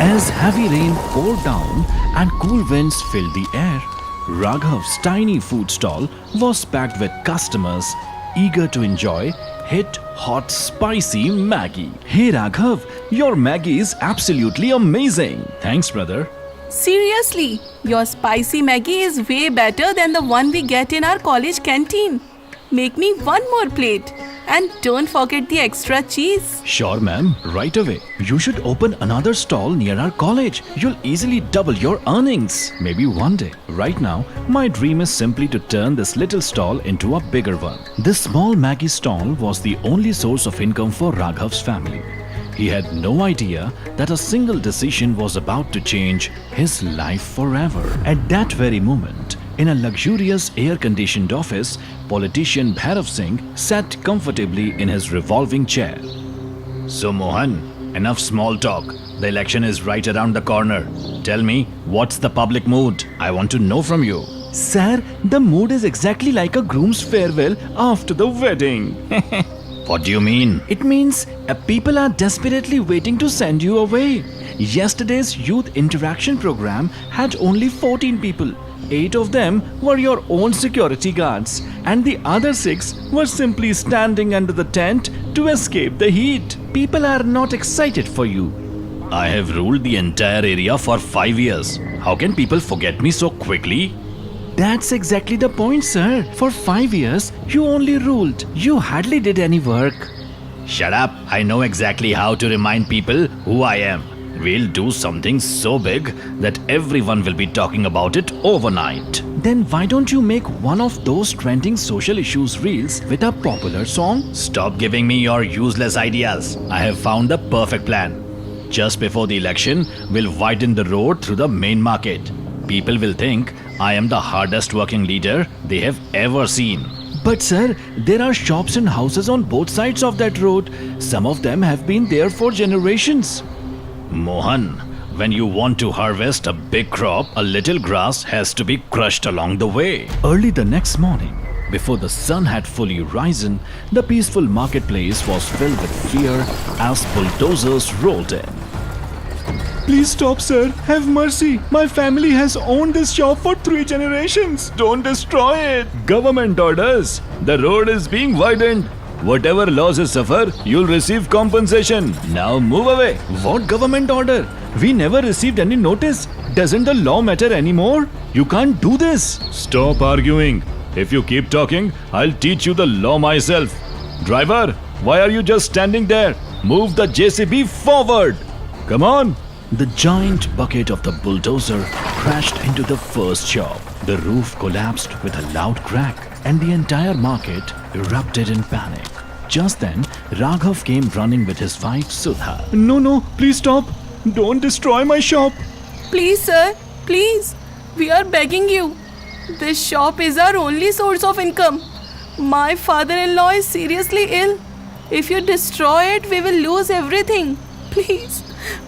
As heavy rain poured down and cool winds filled the air, Raghav's tiny food stall was packed with customers eager to enjoy hit hot spicy Maggie. Hey Raghav, your Maggie is absolutely amazing. Thanks brother. Seriously, your spicy Maggie is way better than the one we get in our college canteen. Make me one more plate. And don't forget the extra cheese. Sure ma'am, right away. You should open another stall near our college. You'll easily double your earnings. Maybe one day. Right now, my dream is simply to turn this little stall into a bigger one. This small Maggie stall was the only source of income for Raghav's family. He had no idea that a single decision was about to change his life forever. At that very moment, in a luxurious air-conditioned office, politician Bhairav Singh sat comfortably in his revolving chair. So Mohan, enough small talk. The election is right around the corner. Tell me, what's the public mood? I want to know from you. Sir, the mood is exactly like a groom's farewell after the wedding. What do you mean? It means people are desperately waiting to send you away. Yesterday's youth interaction program had only 14 people. 8 of them were your own security guards, and the other 6 were simply standing under the tent to escape the heat. People are not excited for you. I have ruled the entire area for 5 years. How can people forget me so quickly? That's exactly the point, sir. For 5 years, you only ruled. You hardly did any work. Shut up. I know exactly how to remind people who I am. We'll do something so big that everyone will be talking about it overnight. Then why don't you make one of those trending social issues reels with a popular song? Stop giving me your useless ideas. I have found the perfect plan. Just before the election, we'll widen the road through the main market. People will think I am the hardest working leader they have ever seen. But sir, there are shops and houses on both sides of that road. Some of them have been there for generations. Mohan, when you want to harvest a big crop, a little grass has to be crushed along the way. Early the next morning, before the sun had fully risen, the peaceful marketplace was filled with fear as bulldozers rolled in. Please stop, sir. Have mercy. My family has owned this shop for 3 generations. Don't destroy it. Government orders. The road is being widened. Whatever losses suffer, you'll receive compensation. Now move away. What government order? We never received any notice. Doesn't the law matter anymore? You can't do this. Stop arguing. If you keep talking, I'll teach you the law myself. Driver, why are you just standing there? Move the JCB forward. Come on. The giant bucket of the bulldozer crashed into the first shop. The roof collapsed with a loud crack, and the entire market erupted in panic. Just then, Raghav came running with his wife Sudha. No, please stop. Don't destroy my shop. Please, sir, please. We are begging you. This shop is our only source of income. My father-in-law is seriously ill. If you destroy it, we will lose everything.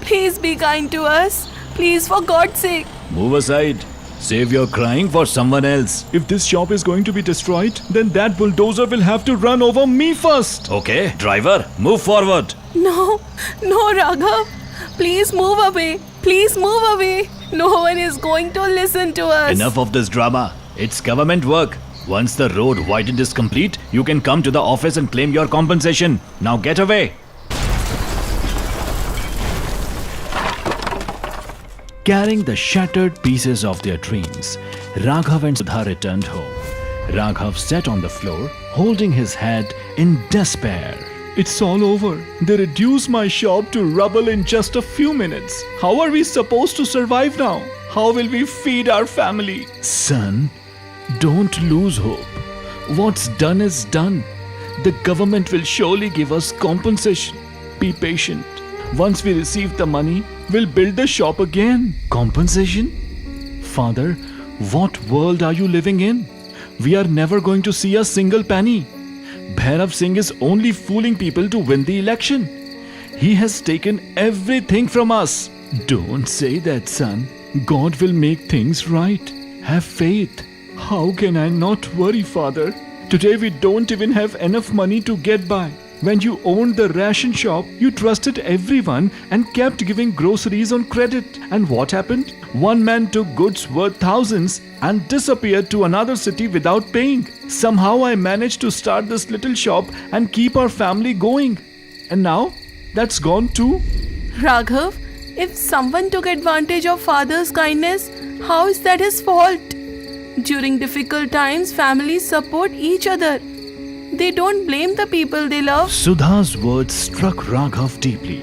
Please be kind to us. Please, for God's sake. Move aside. Save your crying for someone else. If this shop is going to be destroyed, then that bulldozer will have to run over me first. Okay, driver, move forward. No, Raghav. Please move away. Please move away. No one is going to listen to us. Enough of this drama. It's government work. Once the road widened is complete, you can come to the office and claim your compensation. Now get away. Carrying the shattered pieces of their dreams, Raghav and Sudha returned home. Raghav sat on the floor, holding his head in despair. It's all over. They reduced my shop to rubble in just a few minutes. How are we supposed to survive now? How will we feed our family? Son, don't lose hope. What's done is done. The government will surely give us compensation. Be patient. Once we receive the money, we'll build the shop again. Compensation? Father, what world are you living in? We are never going to see a single penny. Bhairav Singh is only fooling people to win the election. He has taken everything from us. Don't say that, son. God will make things right. Have faith. How can I not worry, Father? Today we don't even have enough money to get by. When you owned the ration shop, you trusted everyone and kept giving groceries on credit. And what happened? One man took goods worth thousands and disappeared to another city without paying. Somehow I managed to start this little shop and keep our family going. And now, that's gone too. Raghav, if someone took advantage of father's kindness, how is that his fault? During difficult times, families support each other. They don't blame the people they love. Sudha's words struck Raghav deeply.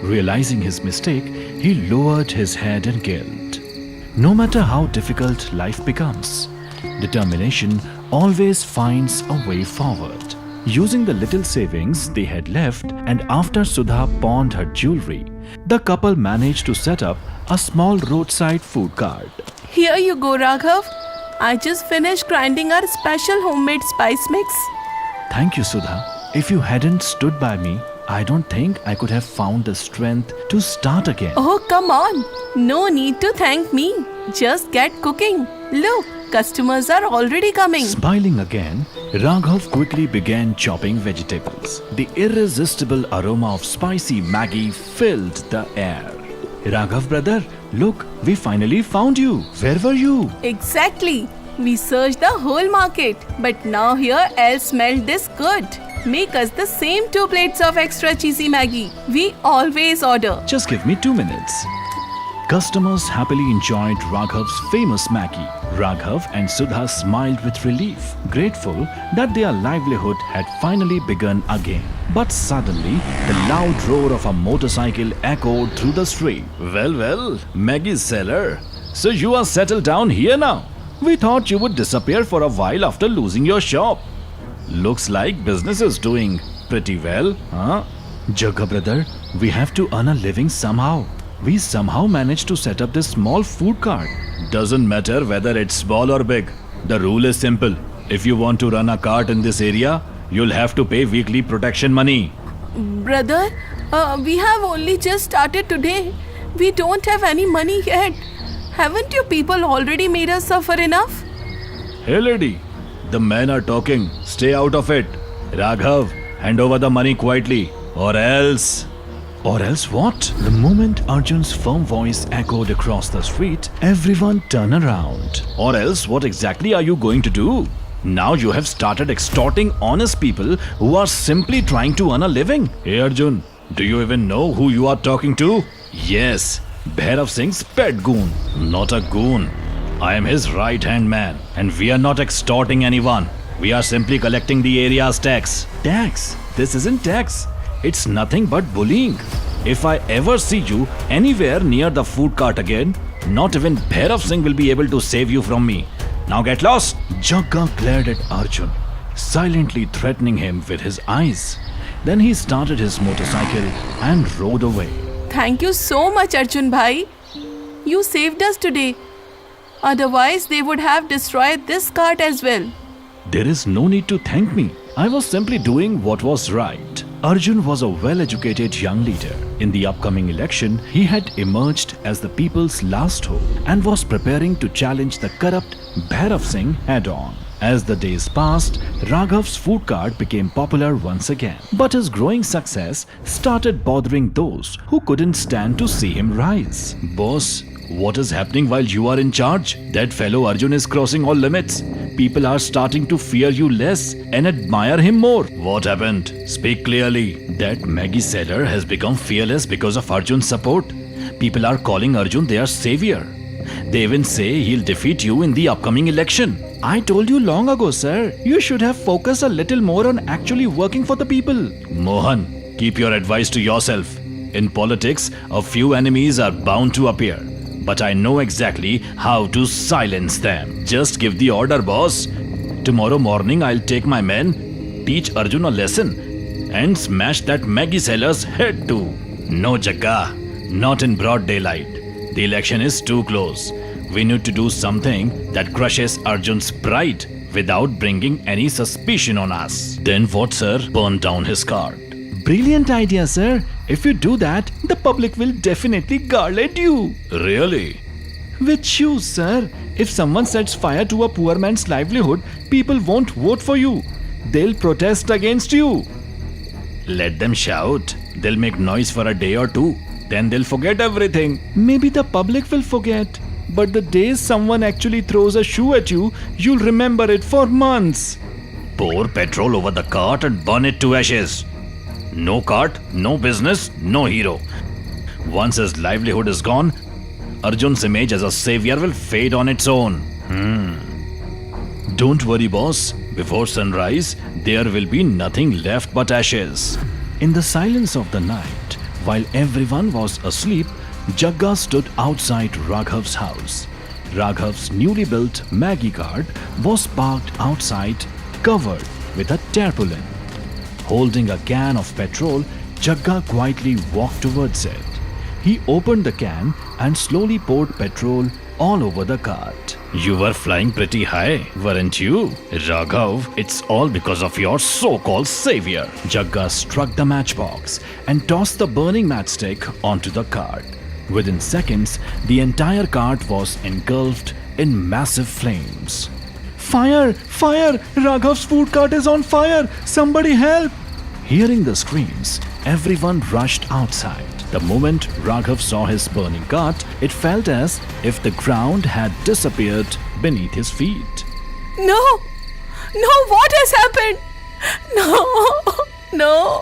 Realizing his mistake, he lowered his head in guilt. No matter how difficult life becomes, determination always finds a way forward. Using the little savings they had left, and after Sudha pawned her jewelry, the couple managed to set up a small roadside food cart. Here you go, Raghav. I just finished grinding our special homemade spice mix. Thank you, Sudha. If you hadn't stood by me, I don't think I could have found the strength to start again. Oh, come on. No need to thank me. Just get cooking. Look, customers are already coming. Smiling again, Raghav quickly began chopping vegetables. The irresistible aroma of spicy Maggi filled the air. Raghav brother, look, we finally found you. Where were you? Exactly. We searched the whole market, but now here Elle smelled this good. Make us the same 2 plates of extra cheesy Maggi. We always order. Just give me 2 minutes. Customers happily enjoyed Raghav's famous Maggi. Raghav and Sudha smiled with relief, grateful that their livelihood had finally begun again. But suddenly, the loud roar of a motorcycle echoed through the street. Well, Maggi seller. So you are settled down here now? We thought you would disappear for a while after losing your shop. Looks like business is doing pretty well, huh? Jagga brother, we have to earn a living somehow. We somehow managed to set up this small food cart. Doesn't matter whether it's small or big. The rule is simple. If you want to run a cart in this area, you'll have to pay weekly protection money. Brother, we have only just started today. We don't have any money yet. Haven't you people already made us suffer enough? Hey lady, the men are talking. Stay out of it. Raghav, hand over the money quietly. Or else... Or else what? The moment Arjun's firm voice echoed across the street, everyone turned around. Or else what exactly are you going to do? Now you have started extorting honest people who are simply trying to earn a living. Hey Arjun, do you even know who you are talking to? Yes, Bhairav Singh's pet goon. Not a goon. I am his right-hand man, and we are not extorting anyone. We are simply collecting the area's tax. Tax? This isn't tax. It's nothing but bullying. If I ever see you anywhere near the food cart again, not even Bhairav Singh will be able to save you from me. Now get lost. Jagga glared at Arjun, silently threatening him with his eyes. Then he started his motorcycle and rode away. Thank you so much, Arjun bhai. You saved us today. Otherwise, they would have destroyed this cart as well. There is no need to thank me. I was simply doing what was right. Arjun was a well-educated young leader. In the upcoming election, he had emerged as the people's last hope and was preparing to challenge the corrupt Bhairav Singh head-on. As the days passed, Raghav's food cart became popular once again. But his growing success started bothering those who couldn't stand to see him rise. Boss, what is happening while you are in charge? That fellow Arjun is crossing all limits. People are starting to fear you less and admire him more. What happened? Speak clearly. That Maggi seller has become fearless because of Arjun's support. People are calling Arjun their savior. They even say he'll defeat you in the upcoming election. I told you long ago, sir. You should have focused a little more on actually working for the people. Mohan, keep your advice to yourself. In politics, a few enemies are bound to appear. But I know exactly how to silence them. Just give the order, boss. Tomorrow morning I'll take my men, teach Arjun a lesson, and smash that Maggi seller's head too. No, Jagga, not in broad daylight. The election is too close. We need to do something that crushes Arjun's pride without bringing any suspicion on us. Then what, sir? Burn down his cart. Brilliant idea, sir. If you do that, the public will definitely garland you. Really? With shoes, sir. If someone sets fire to a poor man's livelihood, people won't vote for you. They'll protest against you. Let them shout. They'll make noise for a day or two. Then they'll forget everything. Maybe the public will forget. But the day someone actually throws a shoe at you, you'll remember it for months. Pour petrol over the cart and burn it to ashes. No cart, no business, no hero. Once his livelihood is gone, Arjun's image as a savior will fade on its own. Don't worry, boss. Before sunrise, there will be nothing left but ashes. In the silence of the night, while everyone was asleep, Jagga stood outside Raghav's house. Raghav's newly built Maggie cart was parked outside, covered with a tarpaulin. Holding a can of petrol, Jagga quietly walked towards it. He opened the can and slowly poured petrol all over the cart. You were flying pretty high, weren't you? Raghav, it's all because of your so-called savior. Jagga struck the matchbox and tossed the burning matchstick onto the cart. Within seconds, the entire cart was engulfed in massive flames. Fire! Fire! Raghav's food cart is on fire! Somebody help! Hearing the screams, everyone rushed outside. The moment Raghav saw his burning cart, it felt as if the ground had disappeared beneath his feet. No! No, what has happened? No!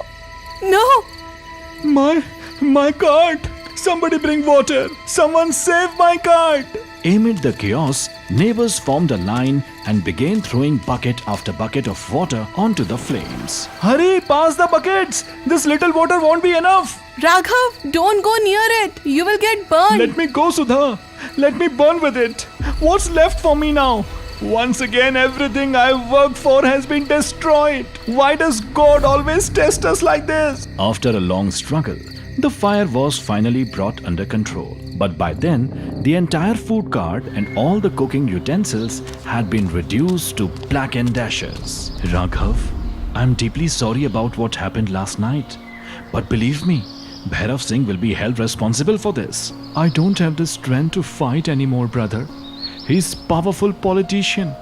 My cart! Somebody bring water! Someone save my cart! Amid the chaos, neighbors formed a line and began throwing bucket after bucket of water onto the flames. Hurry, pass the buckets! This little water won't be enough! Raghav, don't go near it. You will get burned. Let me go, Sudha. Let me burn with it. What's left for me now? Once again, everything I've worked for has been destroyed. Why does God always test us like this? After a long struggle, the fire was finally brought under control. But by then, the entire food cart and all the cooking utensils had been reduced to blackened ashes. Raghav, I'm deeply sorry about what happened last night. But believe me, Bhairav Singh will be held responsible for this. I don't have the strength to fight anymore, brother. He's a powerful politician.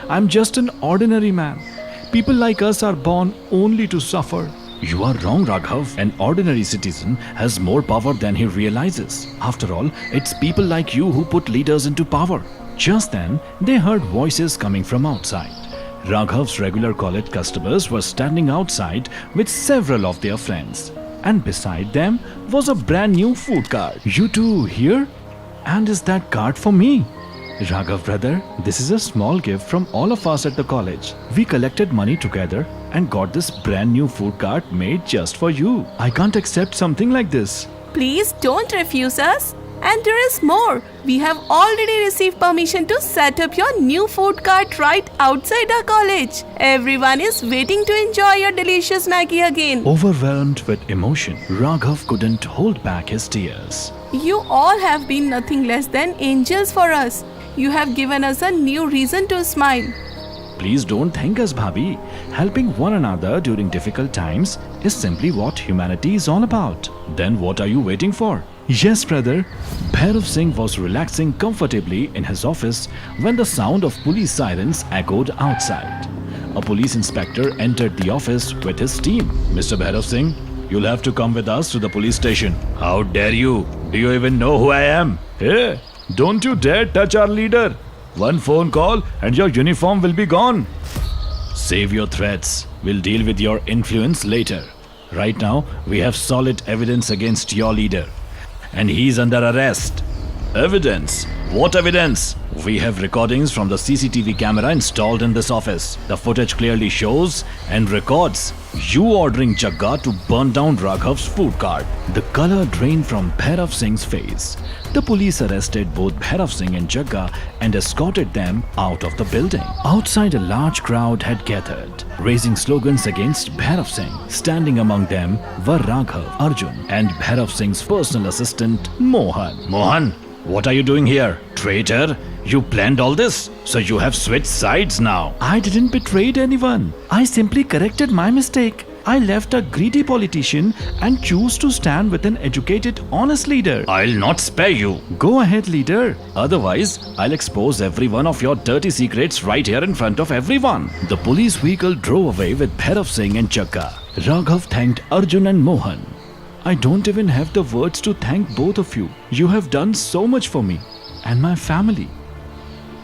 I'm just an ordinary man. People like us are born only to suffer. You are wrong, Raghav. An ordinary citizen has more power than he realizes. After all, it's people like you who put leaders into power. Just then, they heard voices coming from outside. Raghav's regular college customers were standing outside with several of their friends. And beside them was a brand new food cart. You too here? And is that cart for me? Raghav brother, this is a small gift from all of us at the college. We collected money together and got this brand new food cart made just for you. I can't accept something like this. Please don't refuse us. And there is more. We have already received permission to set up your new food cart right outside our college. Everyone is waiting to enjoy your delicious Maggie again. Overwhelmed with emotion, Raghav couldn't hold back his tears. You all have been nothing less than angels for us. You have given us a new reason to smile. Please don't thank us, Bhabhi. Helping one another during difficult times is simply what humanity is all about. Then what are you waiting for? Yes, brother. Bhairav Singh was relaxing comfortably in his office when the sound of police sirens echoed outside. A police inspector entered the office with his team. Mr. Bhairav Singh, you'll have to come with us to the police station. How dare you? Do you even know who I am? Hey, don't you dare touch our leader. One phone call and your uniform will be gone. Save your threats. We'll deal with your influence later. Right now, we have solid evidence against your leader. And he's under arrest. Evidence? What evidence? We have recordings from the CCTV camera installed in this office. The footage clearly shows and records you ordering Jagga to burn down Raghav's food cart. The color drained from Bhairav Singh's face. The police arrested both Bhairav Singh and Jagga and escorted them out of the building. Outside, a large crowd had gathered, raising slogans against Bhairav Singh. Standing among them were Raghav, Arjun and Bhairav Singh's personal assistant, Mohan. Mohan, what are you doing here? Traitor, you planned all this, so you have switched sides now. I didn't betray anyone. I simply corrected my mistake. I left a greedy politician and choose to stand with an educated, honest leader. I'll not spare you. Go ahead, leader. Otherwise, I'll expose every one of your dirty secrets right here in front of everyone. The police vehicle drove away with Bhairav Singh and Chakka. Raghav thanked Arjun and Mohan. I don't even have the words to thank both of you. You have done so much for me and my family.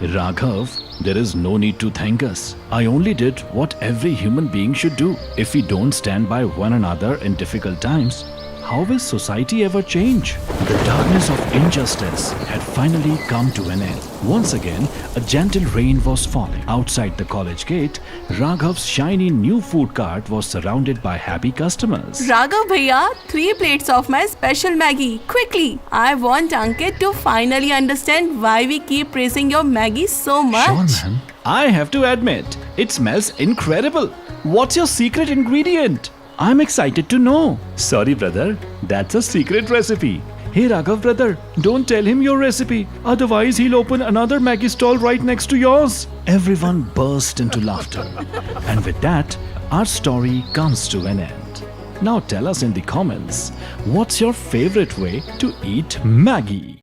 Raghav, there is no need to thank us. I only did what every human being should do. If we don't stand by one another in difficult times, how will society ever change? The darkness of injustice had finally come to an end. Once again, a gentle rain was falling. Outside the college gate, Raghav's shiny new food cart was surrounded by happy customers. Raghav bhaiya, 3 plates of my special Maggie. Quickly! I want Ankit to finally understand why we keep praising your Maggie so much. Sure, man. I have to admit, it smells incredible. What's your secret ingredient? I'm excited to know. Sorry, brother. That's a secret recipe. Hey, Raghav, brother, don't tell him your recipe. Otherwise, he'll open another Maggie stall right next to yours. Everyone burst into laughter. And with that, our story comes to an end. Now tell us in the comments, what's your favorite way to eat Maggie?